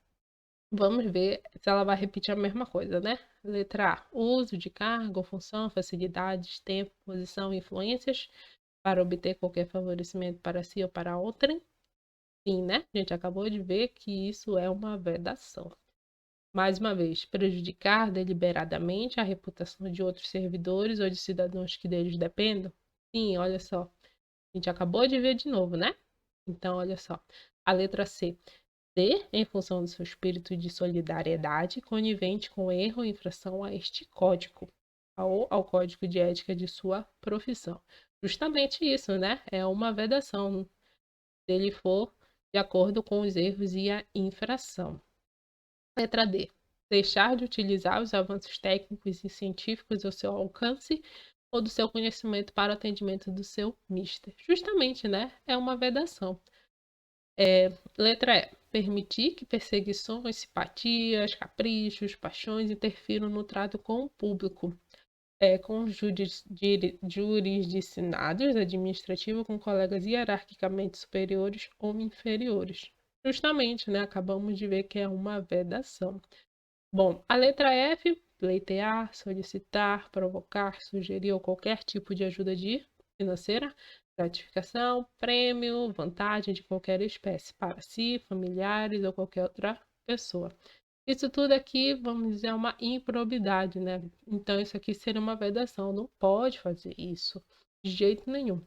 Vamos ver se ela vai repetir a mesma coisa, né? Letra A. Uso de cargo, função, facilidades, tempo, posição, influências para obter qualquer favorecimento para si ou para outrem. Sim, né? A gente acabou de ver que isso é uma vedação. Mais uma vez, prejudicar deliberadamente a reputação de outros servidores ou de cidadãos que deles dependam. Sim, olha só. A gente acabou de ver de novo, né? Então, olha só. A letra C ser, em função do seu espírito de solidariedade, conivente com erro ou infração a este código, ou ao código de ética de sua profissão. Justamente isso, né? É uma vedação, se ele for de acordo com os erros e a infração. Letra D. Deixar de utilizar os avanços técnicos e científicos ao seu alcance ou do seu conhecimento para o atendimento do seu mister. Justamente, né? É uma vedação. Letra E. Permitir que perseguições, simpatias, caprichos, paixões interfiram no trato com o público, com jurisdicionados administrativos, com colegas hierarquicamente superiores ou inferiores. Justamente, né? Acabamos de ver que é uma vedação. Bom, a letra F, pleitear, solicitar, provocar, sugerir ou qualquer tipo de ajuda financeira, gratificação, prêmio, vantagem de qualquer espécie para si, familiares ou qualquer outra pessoa. Isso tudo aqui, vamos dizer, é uma improbidade, né? Então, isso aqui seria uma vedação, não pode fazer isso de jeito nenhum.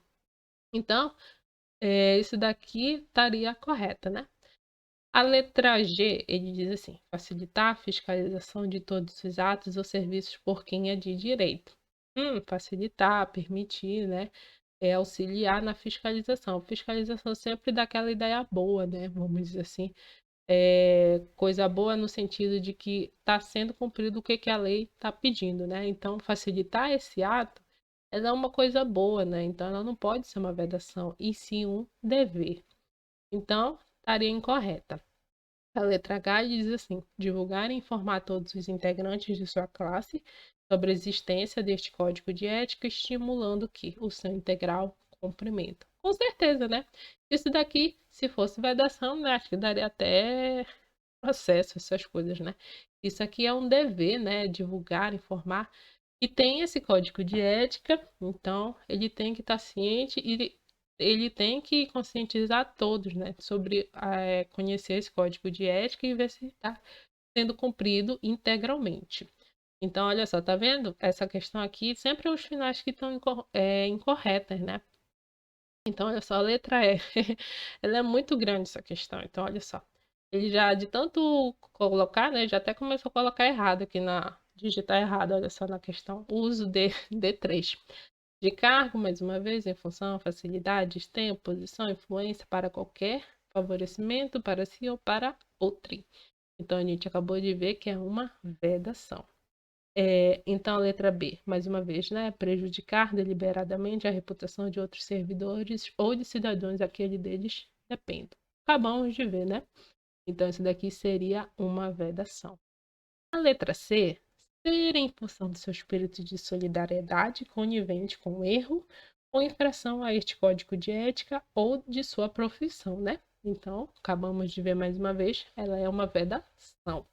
Então, isso daqui estaria correta, né? A letra G, ele diz assim: facilitar a fiscalização de todos os atos ou serviços por quem é de direito. Facilitar, permitir, né? Auxiliar na fiscalização. Fiscalização sempre dá aquela ideia boa, né? Vamos dizer assim. Coisa boa no sentido de que está sendo cumprido o que a lei está pedindo, né? Então, facilitar esse ato ela é uma coisa boa, né? Então, ela não pode ser uma vedação, e sim um dever. Então, estaria incorreta. A letra H diz assim: divulgar e informar todos os integrantes de sua classe sobre a existência deste código de ética, estimulando que o seu integral cumprimento. Com certeza, né? Isso daqui, se fosse vedação, né? Acho que daria até processo, essas coisas, né? Isso aqui é um dever, né? Divulgar, informar. E tem esse código de ética, então ele tem que estar ciente e ele tem que conscientizar todos, né, sobre conhecer esse código de ética e ver se está sendo cumprido integralmente. Então, olha só, tá vendo? Essa questão aqui, sempre os finais que estão incorretas, né? Então, olha só, a letra E. Ela é muito grande essa questão. Então, olha só. Ele já, de tanto colocar, né, já até começou a colocar errado aqui digitar errado, olha só na questão. Uso de D3 de cargo, mais uma vez, em função, facilidades, tempo, posição, influência para qualquer favorecimento para si ou para outrem. Então, a gente acabou de ver que é uma vedação. Então, a letra B, mais uma vez, né? Prejudicar deliberadamente a reputação de outros servidores ou de cidadãos a que deles dependem. Acabamos de ver, né? Então, isso daqui seria uma vedação. A letra C, ser em função do seu espírito de solidariedade conivente com o erro ou infração a este código de ética ou de sua profissão, né? Então, acabamos de ver mais uma vez, ela é uma vedação.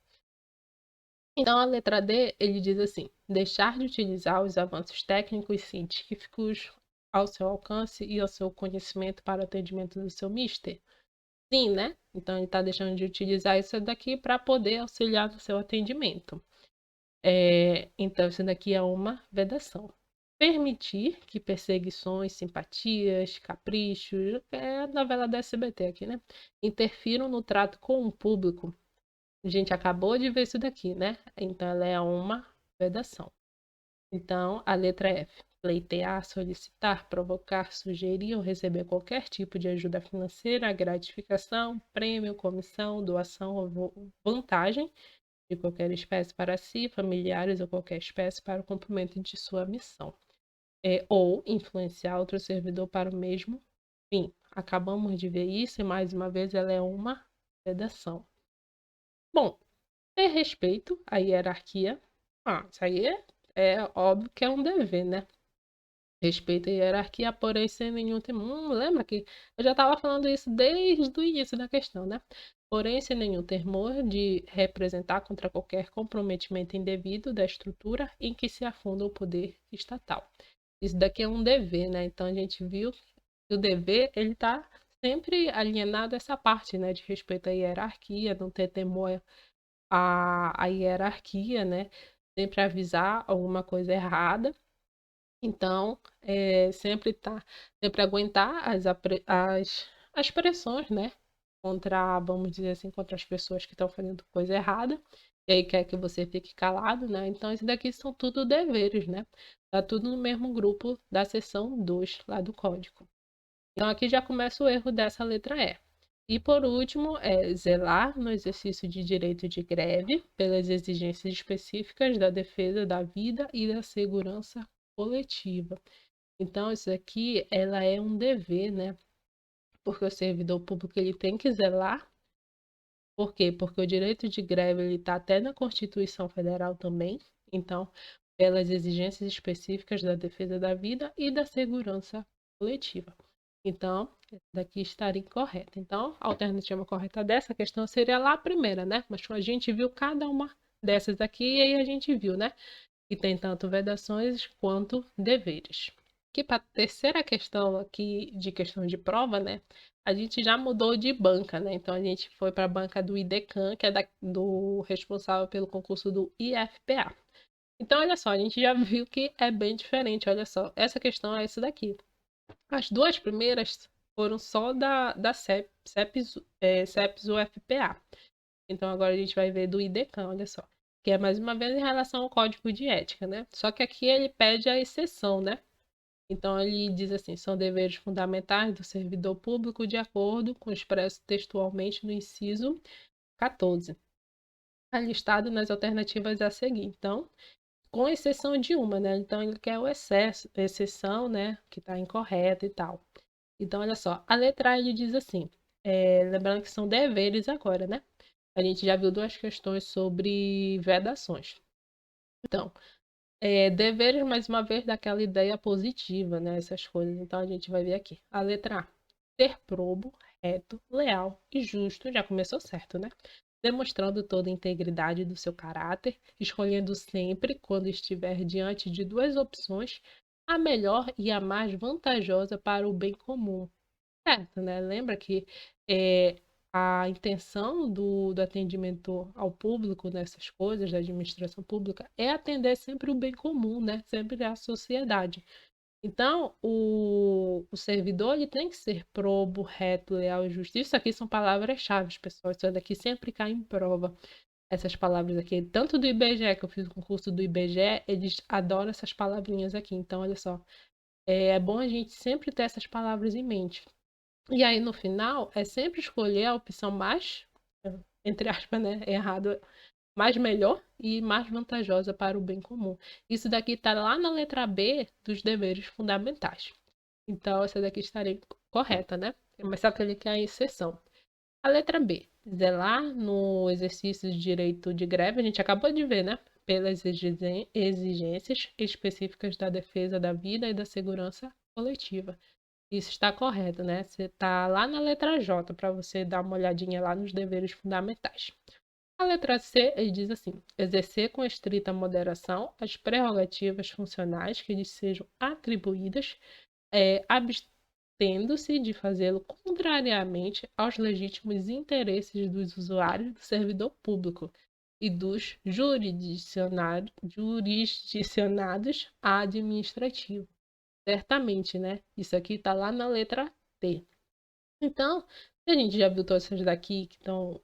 Então, a letra D, ele diz assim: deixar de utilizar os avanços técnicos e científicos ao seu alcance e ao seu conhecimento para o atendimento do seu mister. Sim, né? Então, ele está deixando de utilizar isso daqui para poder auxiliar no seu atendimento. Então, isso daqui é uma vedação. Permitir que perseguições, simpatias, caprichos, é a novela da SBT aqui, né? Interfiram no trato com o público. A gente acabou de ver isso daqui, né? Então, ela é uma vedação. Então, a letra F. Pleitear, solicitar, provocar, sugerir ou receber qualquer tipo de ajuda financeira, gratificação, prêmio, comissão, doação ou vantagem de qualquer espécie para si, familiares ou qualquer espécie para o cumprimento de sua missão. Ou influenciar outro servidor para o mesmo fim. acabamos de ver isso e mais uma vez ela é uma vedação. Bom, ter respeito à hierarquia. Isso aí é óbvio que é um dever, né? Respeito à hierarquia, porém sem nenhum temor. Lembra que eu já estava falando isso desde o início da questão, né? Porém, sem nenhum temor de representar contra qualquer comprometimento indevido da estrutura em que se afunda o poder estatal. Isso daqui é um dever, né? Então a gente viu que o dever ele está sempre alienado a essa parte, né? De respeito à hierarquia, não ter temor à hierarquia, né? Sempre avisar alguma coisa errada. Então, sempre aguentar as pressões, né? Contra, vamos dizer assim, contra as pessoas que estão fazendo coisa errada. E aí quer que você fique calado, né? Então, isso daqui são tudo deveres, né? Tá tudo no mesmo grupo da seção 2 lá do código. Então, aqui já começa o erro dessa letra E. E por último, é zelar no exercício de direito de greve pelas exigências específicas da defesa da vida e da segurança coletiva. Então, isso aqui, ela é um dever, né? Porque o servidor público ele tem que zelar. Por quê? Porque o direito de greve ele está até na Constituição Federal também. Então, pelas exigências específicas da defesa da vida e da segurança coletiva. Então, daqui estaria incorreta. Então, a alternativa correta dessa questão seria lá a primeira, né? Mas a gente viu cada uma dessas aqui e aí a gente viu, né? Que tem tanto vedações quanto deveres. Que para a terceira questão aqui, de questão de prova, né? A gente já mudou de banca, né? Então a gente foi para a banca do IDECAN, que é do responsável pelo concurso do IFPA. Então, olha só, a gente já viu que é bem diferente. Olha só, essa questão é essa daqui. As duas primeiras foram só da CEPES UFPA. Então agora a gente vai ver do IDECAN, olha só. Que é mais uma vez em relação ao código de ética, né? Só que aqui ele pede a exceção, né? Então ele diz assim: são deveres fundamentais do servidor público de acordo com o expresso textualmente no inciso 14. Está listado nas alternativas a seguir. Então, com exceção de uma, né? Então ele quer o exceção, né? Que está incorreta e tal. Então, olha só, a letra A ele diz assim: lembrando que são deveres agora, né? A gente já viu duas questões sobre vedações. Então, deveres, mais uma vez, daquela ideia positiva, né? Essas coisas. Então, a gente vai ver aqui. A letra A. Ser probo, reto, leal e justo. Já começou certo, né? Demonstrando toda a integridade do seu caráter, escolhendo sempre, quando estiver diante de duas opções, a melhor e a mais vantajosa para o bem comum. Certo, né? Lembra que a intenção do atendimento ao público nessas coisas, da administração pública, é atender sempre o bem comum, né? Sempre a sociedade. Então, o servidor ele tem que ser probo, reto, leal e justo. Isso aqui são palavras-chave, pessoal. Isso daqui sempre cai em prova. Essas palavras aqui, tanto do IBGE, que eu fiz o concurso do IBGE, eles adoram essas palavrinhas aqui. Então, olha só, é bom a gente sempre ter essas palavras em mente. E aí, no final, é sempre escolher a opção mais, entre aspas, né, errado, mais melhor e mais vantajosa para o bem comum. Isso daqui está lá na letra B dos deveres fundamentais. Então, essa daqui estaria correta, né? Mas só que ele quer a exceção. A letra B, zelar no exercício de direito de greve, a gente acabou de ver, né? Pelas exigências específicas da defesa da vida e da segurança coletiva. Isso está correto, né? Você está lá na letra J para você dar uma olhadinha lá nos deveres fundamentais. A letra C, ele diz assim: exercer com estrita moderação as prerrogativas funcionais que lhes sejam atribuídas, abstendo-se de fazê-lo contrariamente aos legítimos interesses dos usuários do servidor público e dos jurisdicionados administrativos. Certamente, né? Isso aqui está lá na letra T. Então, a gente já viu todas essas daqui que estão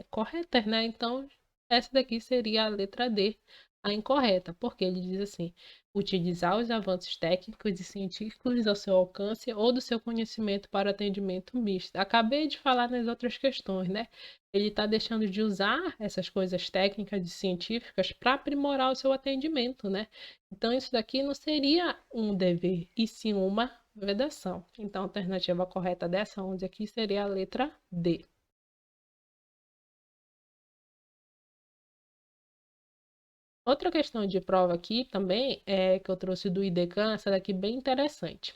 corretas, né? Então, essa daqui seria a letra D, a incorreta, porque ele diz assim: utilizar os avanços técnicos e científicos ao seu alcance ou do seu conhecimento para atendimento misto. Acabei de falar nas outras questões, né? Ele está deixando de usar essas coisas técnicas e científicas para aprimorar o seu atendimento, né? Então, isso daqui não seria um dever, e sim uma vedação. Então, a alternativa correta dessa 11 aqui seria a letra D. Outra questão de prova aqui também é que eu trouxe do IDECAN, essa daqui bem interessante.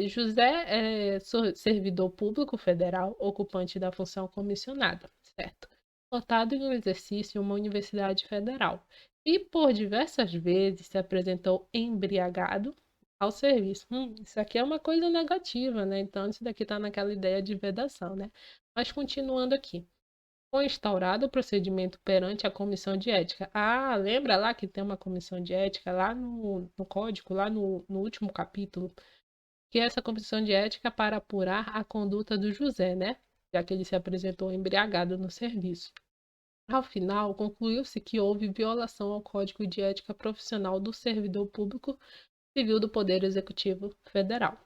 José é servidor público federal, ocupante da função comissionada, certo? Cotado em um exercício em uma universidade federal. E por diversas vezes se apresentou embriagado ao serviço. Isso aqui é uma coisa negativa, né? Então, isso daqui está naquela ideia de vedação, né? Mas continuando aqui. Foi instaurado o procedimento perante a comissão de ética. Ah, lembra lá que tem uma comissão de ética lá no código, lá no último capítulo, que é essa comissão de ética para apurar a conduta do José, né? Já que ele se apresentou embriagado no serviço. Ao final, concluiu-se que houve violação ao Código de Ética Profissional do Servidor Público Civil do Poder Executivo Federal.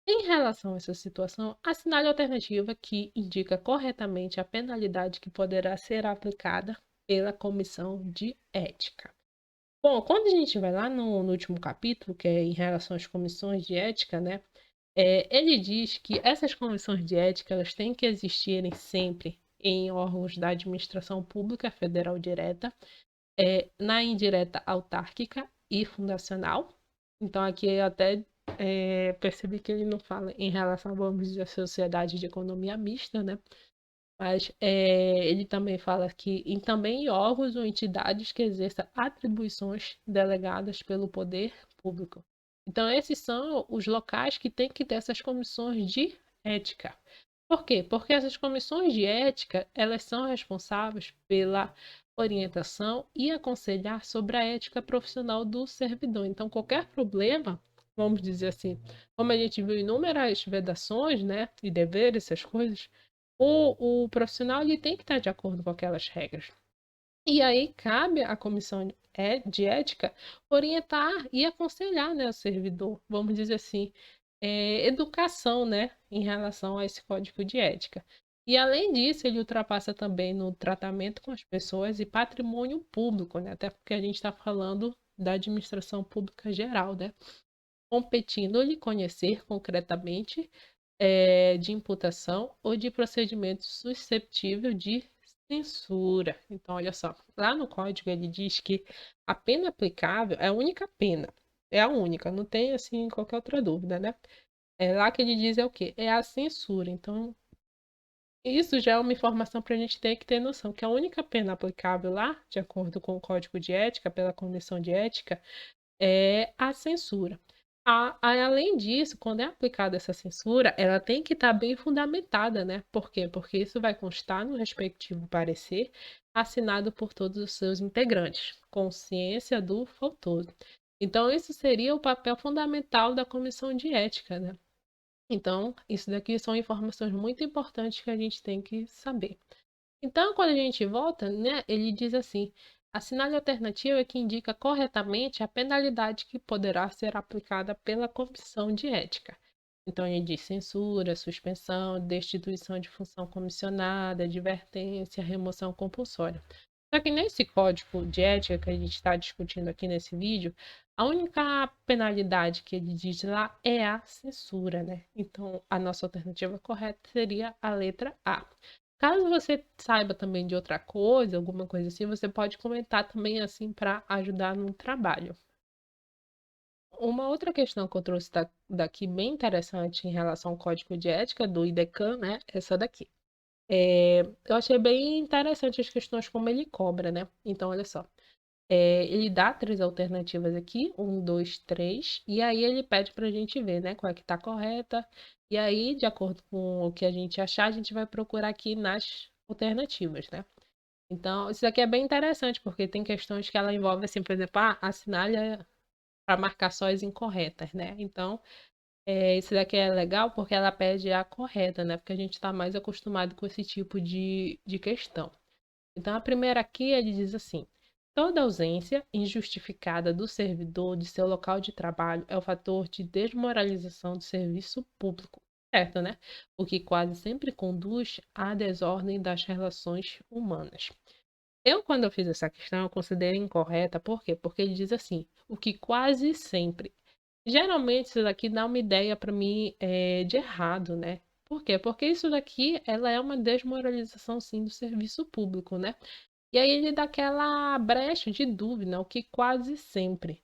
Em relação a essa situação, assinale a alternativa que indica corretamente a penalidade que poderá ser aplicada pela comissão de ética. Bom, quando a gente vai lá no último capítulo, que é em relação às comissões de ética, né? Ele diz que essas comissões de ética elas têm que existirem sempre em órgãos da administração pública federal direta, na indireta autárquica e fundacional. Então, aqui eu até percebi que ele não fala em relação, vamos dizer, à sociedade de economia mista, né? Mas ele também fala que também em órgãos ou entidades que exerçam atribuições delegadas pelo poder público. Então, esses são os locais que tem que ter essas comissões de ética. Por quê? Porque essas comissões de ética, elas são responsáveis pela orientação e aconselhar sobre a ética profissional do servidor. Então, qualquer problema, vamos dizer assim, como a gente viu inúmeras vedações, né, e deveres, essas coisas, o profissional ele tem que estar de acordo com aquelas regras. E aí cabe à comissão de ética orientar e aconselhar, né, o servidor, vamos dizer assim, educação, né, em relação a esse código de ética. E além disso, ele ultrapassa também no tratamento com as pessoas e patrimônio público, né, até porque a gente está falando da administração pública geral, né, competindo-lhe conhecer concretamente de imputação ou de procedimento susceptível de censura. Então, olha só, lá no código ele diz que a pena aplicável é a única pena, é a única, não tem assim qualquer outra dúvida, né? Lá que ele diz é o quê? É a censura. Então, isso já é uma informação para a gente ter que ter noção que a única pena aplicável lá, de acordo com o Código de Ética, pela Comissão de Ética, é a censura. Além disso, quando é aplicada essa censura, ela tem que estar bem fundamentada, né? Por quê? Porque isso vai constar no respectivo parecer assinado por todos os seus integrantes, com ciência do faltoso. Então, isso seria o papel fundamental da comissão de ética, né? Então, isso daqui são informações muito importantes que a gente tem que saber. Então, quando a gente volta, né, ele diz assim: assinale a alternativa que indica corretamente a penalidade que poderá ser aplicada pela comissão de ética. Então, ele diz censura, suspensão, destituição de função comissionada, advertência, remoção compulsória. Só que nesse código de ética que a gente está discutindo aqui nesse vídeo, a única penalidade que ele diz lá é a censura, né? Então, a nossa alternativa correta seria a letra A. Caso você saiba também de outra coisa, alguma coisa assim, você pode comentar também assim para ajudar no trabalho. Uma outra questão que eu trouxe daqui bem interessante em relação ao código de ética do IDECAN, né? Essa daqui. Eu achei bem interessante as questões como ele cobra, né? Então, olha só. Ele dá três alternativas aqui, um, dois, três, e aí ele pede para a gente ver, né, qual é que está correta. E aí, de acordo com o que a gente achar, a gente vai procurar aqui nas alternativas, né? Então, isso aqui é bem interessante, porque tem questões que ela envolve, assim, por exemplo, assinale para marcar só as incorretas, né? Então, isso daqui é legal porque ela pede a correta, né? Porque a gente está mais acostumado com esse tipo de questão. Então, a primeira aqui, ele diz assim: toda ausência injustificada do servidor de seu local de trabalho é o fator de desmoralização do serviço público, certo, né? O que quase sempre conduz à desordem das relações humanas. Quando eu fiz essa questão, eu considerei incorreta, por quê? Porque ele diz assim: o que quase sempre. Geralmente isso daqui dá uma ideia para mim de errado, né? Por quê? Porque isso daqui, ela é uma desmoralização, sim, do serviço público, né? E aí ele dá aquela brecha de dúvida, o que quase sempre.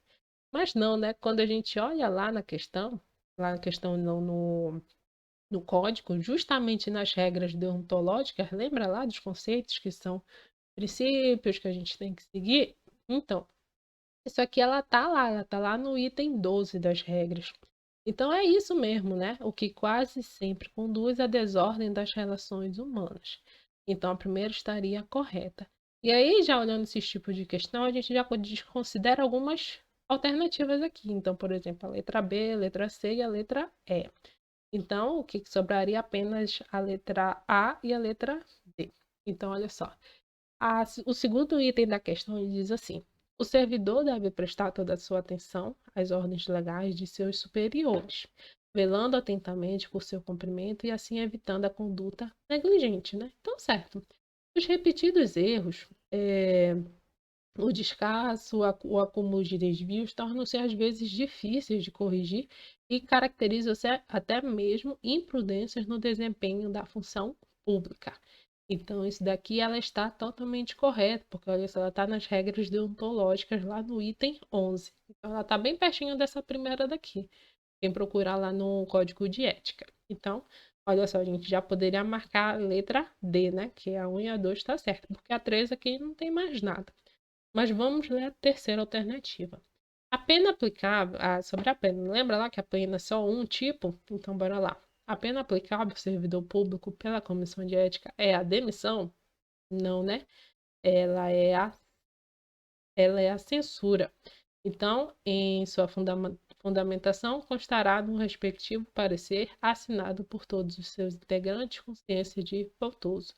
Mas não, né? Quando a gente olha lá na questão não, no código, justamente nas regras deontológicas, lembra lá dos conceitos que são princípios que a gente tem que seguir? Então, isso aqui ela tá lá no item 12 das regras. Então é isso mesmo, né? O que quase sempre conduz à desordem das relações humanas. Então a primeira estaria correta. E aí, já olhando esse tipo de questão, a gente já considera algumas alternativas aqui. Então, por exemplo, a letra B, a letra C e a letra E. Então, o que sobraria apenas a letra A e a letra D. Então, olha só. O segundo item da questão ele diz assim: o servidor deve prestar toda a sua atenção às ordens legais de seus superiores, velando atentamente por seu cumprimento e assim evitando a conduta negligente, né? Então, certo. Os repetidos erros, o descaso, o acúmulo de desvios tornam-se às vezes difíceis de corrigir e caracterizam-se até mesmo imprudências no desempenho da função pública. Então, isso daqui ela está totalmente correta, porque olha só, ela está nas regras deontológicas lá no item 11. Então, ela está bem pertinho dessa primeira daqui. Quem procurar lá no Código de Ética. Então, olha só, a gente já poderia marcar a letra D, né? Que a 1 e a 2 está certa, porque a 3 aqui não tem mais nada. Mas vamos ler a terceira alternativa. A pena aplicável. Ah, sobre a pena. Lembra lá que a pena é só um tipo? Então, bora lá. A pena aplicável ao servidor público pela Comissão de Ética é a demissão? Não, né? Ela é a, ela é a censura. Então, em sua fundamentação, constará no respectivo parecer assinado por todos os seus integrantes com ciência de faltoso.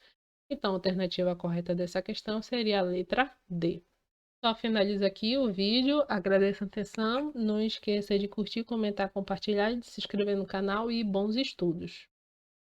Então, a alternativa correta dessa questão seria a letra D. Só finalizo aqui o vídeo, agradeço a atenção, não esqueça de curtir, comentar, compartilhar, de se inscrever no canal e bons estudos!